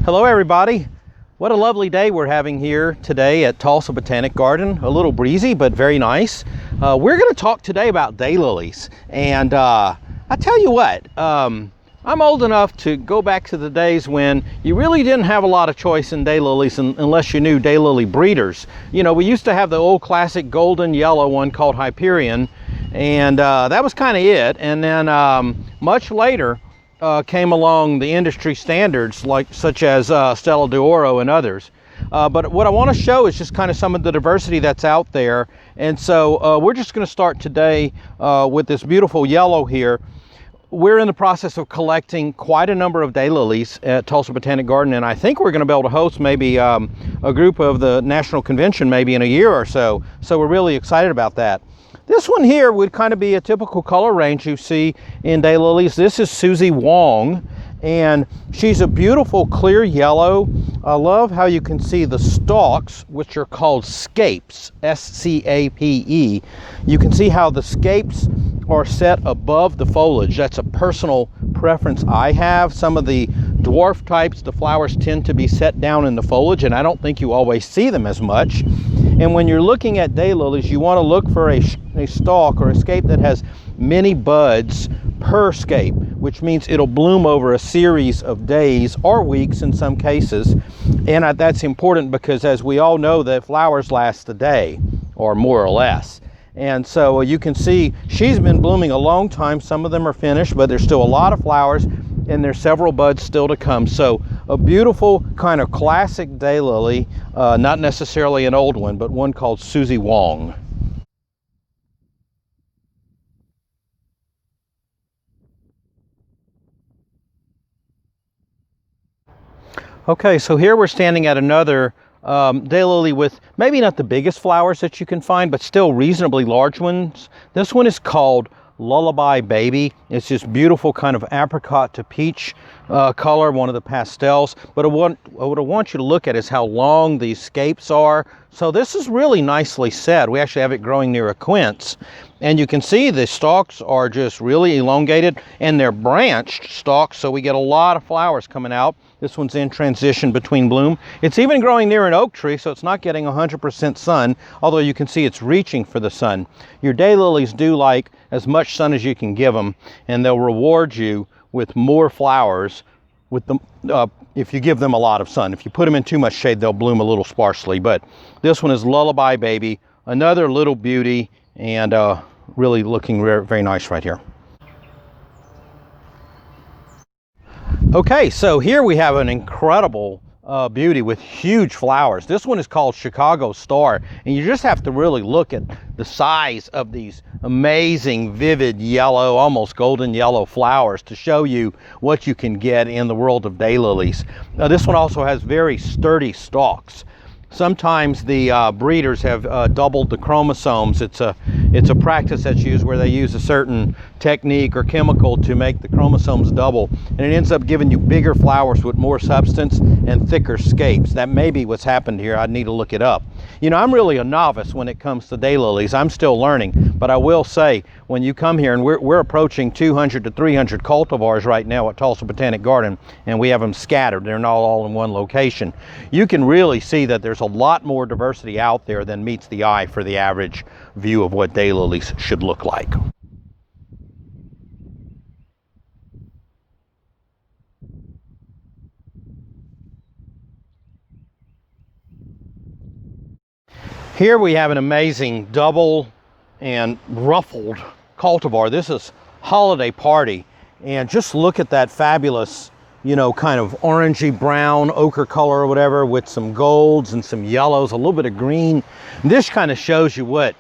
Hello everybody. What a lovely day we're having here today at Tulsa Botanic Garden. A little breezy, but very nice. We're going to talk today about daylilies. And I tell you what, I'm old enough to go back to the days when you really didn't have a lot of choice in daylilies unless you knew daylily breeders. You know, we used to have the old classic golden yellow one called Hyperion, and that was kind of it. And then much later, came along the industry standards such as Stella d'Oro and others. But what I want to show is just kind of some of the diversity that's out there. And so we're just going to start today with this beautiful yellow here. We're in the process of collecting quite a number of daylilies at Tulsa Botanic Garden, and I think we're going to be able to host maybe a group of the National Convention maybe in a year or so. So we're really excited about that. This one here would kind of be a typical color range you see in daylilies. This is Susie Wong, and she's a beautiful clear yellow. I love how you can see the stalks, which are called scapes, S-C-A-P-E. You can see how the scapes are set above the foliage. That's a personal preference I have. Some of the dwarf types, the flowers tend to be set down in the foliage, and I don't think you always see them as much. And when you're looking at daylilies, you want to look for a stalk or a scape that has many buds per scape, which means it'll bloom over a series of days or weeks in some cases. And that's important because, as we all know, that flowers last a day or more or less. And so you can see she's been blooming a long time. Some of them are finished, but there's still a lot of flowers, and there's several buds still to come. So a beautiful kind of classic daylily, not necessarily an old one, but one called Susie Wong. Okay, so here we're standing at another daylily with maybe not the biggest flowers that you can find, but still reasonably large ones. This one is called Lullaby Baby. It's this beautiful kind of apricot to peach color, one of the pastels. But what I want you to look at is how long these scapes are. So this is really nicely set. We actually have it growing near a quince. And you can see the stalks are just really elongated, and they're branched stalks, so we get a lot of flowers coming out. This one's in transition between bloom. It's even growing near an oak tree, so it's not getting 100% sun, although you can see it's reaching for the sun. Your daylilies do like as much sun as you can give them, and they'll reward you with more flowers with them, if you give them a lot of sun. If you put them in too much shade, they'll bloom a little sparsely. But this one is Lullaby Baby, another little beauty, and really looking very nice right here. Okay, so here we have an incredible beauty with huge flowers. This one is called Chicago Star, and you just have to really look at the size of these amazing vivid yellow, almost golden yellow flowers to show you what you can get in the world of daylilies. This one also has very sturdy stalks. Sometimes the breeders have doubled the chromosomes. It's a practice that's used where they use a certain technique or chemical to make the chromosomes double, and it ends up giving you bigger flowers with more substance and thicker scapes. That may be what's happened here. I'd need to look it up. You know, I'm really a novice when it comes to daylilies. I'm still learning, but I will say when you come here, and we're approaching 200 to 300 cultivars right now at Tulsa Botanic Garden, and we have them scattered. They're not all in one location. You can really see that there's a lot more diversity out there than meets the eye for the average view of what daylilies should look like. Here we have an amazing double and ruffled cultivar. This is Holiday Party, and just look at that fabulous, you know, kind of orangey brown ochre color or whatever, with some golds and some yellows, a little bit of green. This kind of shows you what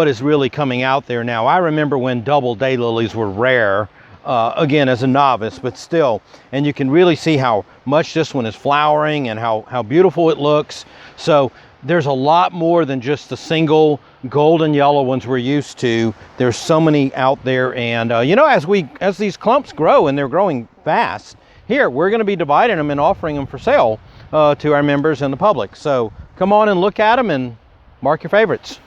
is really coming out there now. I remember when double daylilies were rare, again as a novice, but still, and you can really see how much this one is flowering and how beautiful it looks. So there's a lot more than just the single golden yellow ones we're used to. There's so many out there, and you know, as these clumps grow, and they're growing fast, here we're going to be dividing them and offering them for sale to our members and the public. So come on and look at them and mark your favorites.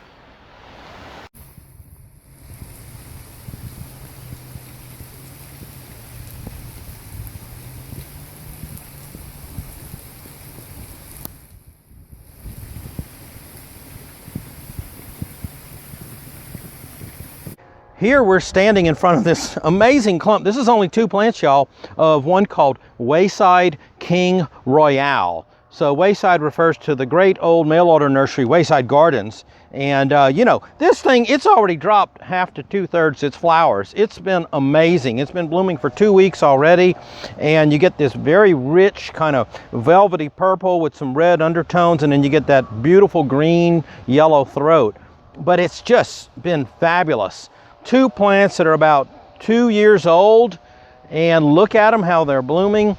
here we're standing in front of this amazing clump. This is only 2 plants, y'all, of one called Wayside King Royale. So Wayside refers to the great old mail order nursery, Wayside Gardens. And you know, this thing, it's already dropped 1/2 to 2/3 its flowers. It's been amazing. It's been blooming for 2 weeks already. And you get this very rich kind of velvety purple with some red undertones. And then you get that beautiful green, yellow throat. But it's just been fabulous. 2 plants that are about 2 years old. And look at them, how they're blooming.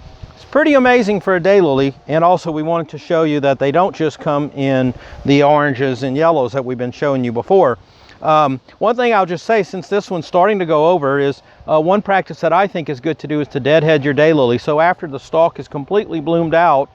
Pretty amazing for a daylily. And also we wanted to show you that they don't just come in the oranges and yellows that we've been showing you before. One thing I'll just say, since this one's starting to go over, is one practice that I think is good to do is to deadhead your daylily. So after the stalk is completely bloomed out,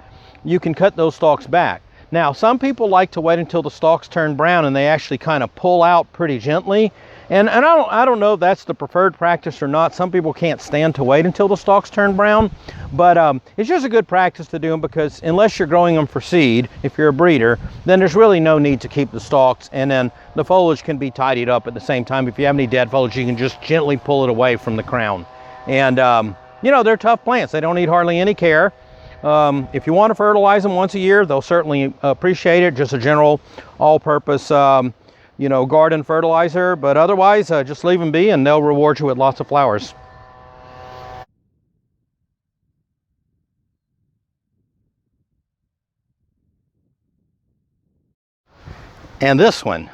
you can cut those stalks back. Now, some people like to wait until the stalks turn brown and they actually kind of pull out pretty gently. And I don't know if that's the preferred practice or not. Some people can't stand to wait until the stalks turn brown. But it's just a good practice to do them, because unless you're growing them for seed, if you're a breeder, then there's really no need to keep the stalks. And then the foliage can be tidied up at the same time. If you have any dead foliage, you can just gently pull it away from the crown. And, you know, they're tough plants. They don't need hardly any care. If you want to fertilize them once a year, they'll certainly appreciate it. Just a general all-purpose you know, garden fertilizer, but otherwise just leave them be and they'll reward you with lots of flowers. And this one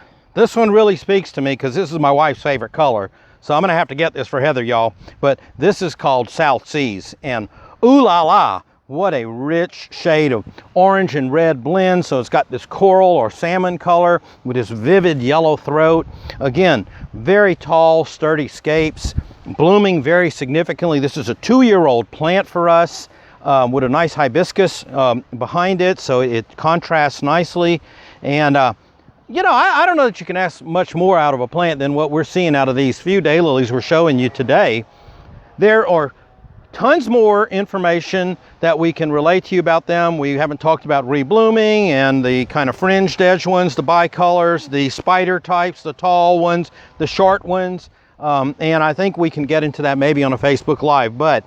really speaks to me, because this is my wife's favorite color. So I'm gonna have to get this for Heather, y'all. But this is called South Seas, and ooh la la, what a rich shade of orange and red blend. So it's got this coral or salmon color with this vivid yellow throat. Again, very tall, sturdy scapes, blooming very significantly. This is a 2-year-old plant for us, with a nice hibiscus behind it, so it contrasts nicely. And you know, I don't know that you can ask much more out of a plant than what we're seeing out of these few daylilies we're showing you today. There are tons more information that we can relate to you about them. We haven't talked about reblooming and the kind of fringed edge ones, the bicolors, the spider types, the tall ones, the short ones. And I think we can get into that maybe on a Facebook Live. But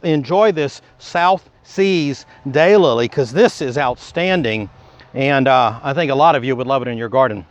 enjoy this South Seas daylily, because this is outstanding. And I think a lot of you would love it in your garden.